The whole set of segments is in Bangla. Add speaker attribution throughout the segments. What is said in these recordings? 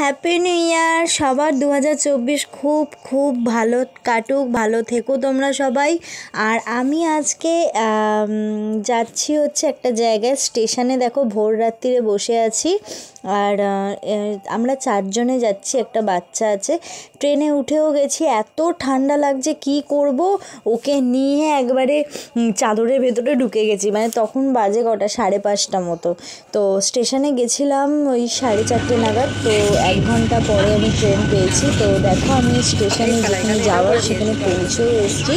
Speaker 1: হ্যাপি নিউ ইয়ার সবার 2024 খুব খুব ভালো কাটুক, ভালো থেকো তোমরা সবাই। আর আমি আজকে যাচ্ছি হচ্ছে একটা জায়গায়, স্টেশনে দেখো ভোর রাত্রিরে বসে আছি। আর আমরা 4 জনে যাচ্ছি, একটা বাচ্চা আছে। ট্রেনে উঠেও গেছি, এত ঠান্ডা লাগছে কি করব, ওকে নিয়ে একবারে চাদরের ভেতরে ঢুকে গেছি। মানে তখন বাজে কটা, 5:30 মতো। তো স্টেশনে গেছিলাম ওই 4:30 নাগাদ। তো 1 ঘন্টা পরে আমি ট্রেন পেয়েছি। তো দেখো আমি স্টেশনে যেখানে যাওয়ার সেখানে পৌঁছেও এসেছি।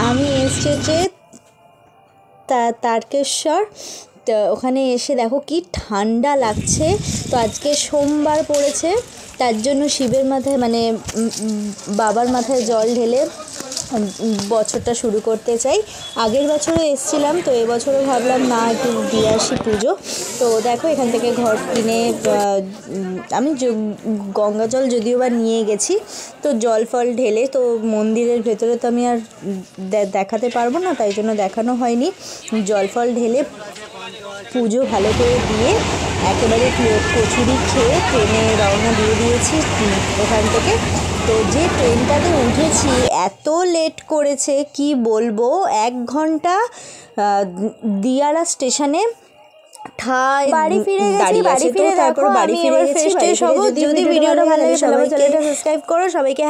Speaker 1: আমি এসেছি যে তারকেশ্বর। তো ওখানে এসে দেখো কি ঠান্ডা লাগছে। তো আজকে সোমবার পড়েছে, তার জন্য শিবের মাথায় মানে বাবার মাথায় জল ঢেলে বছরটা শুরু করতে চাই। আগের বছরও এসেছিলাম, তো এবছরও ভাবলাম না একটু দিয়ে আসি পুজো। তো দেখো এখান থেকে ঘর কিনে আমি গঙ্গা জল যদিও বা নিয়ে গেছি। তো জল ফল ঢেলে তো মন্দিরের ভেতরে তো আমি আর দেখাতে পারবো না, তাই জন্য দেখানো হয়নি। জল ফল ঢেলে পুজো ভালো করে দিয়ে একেবারে কচুরি খেয়ে ট্রেনে রওনা দিয়ে দিয়েছি ওখান থেকে। তো যে ট্রেনটাতে উঠেছি এত লেট করেছে কি বলবো, 1 ঘন্টা দিয়ারা স্টেশনে বাড়ি ফিরে গেছি। তারপর বাড়ি ফিরে গেছি। যদি ভিডিওটা ভালো লাগে সবাই চ্যানেলটা সাবস্ক্রাইব করো, সবাইকে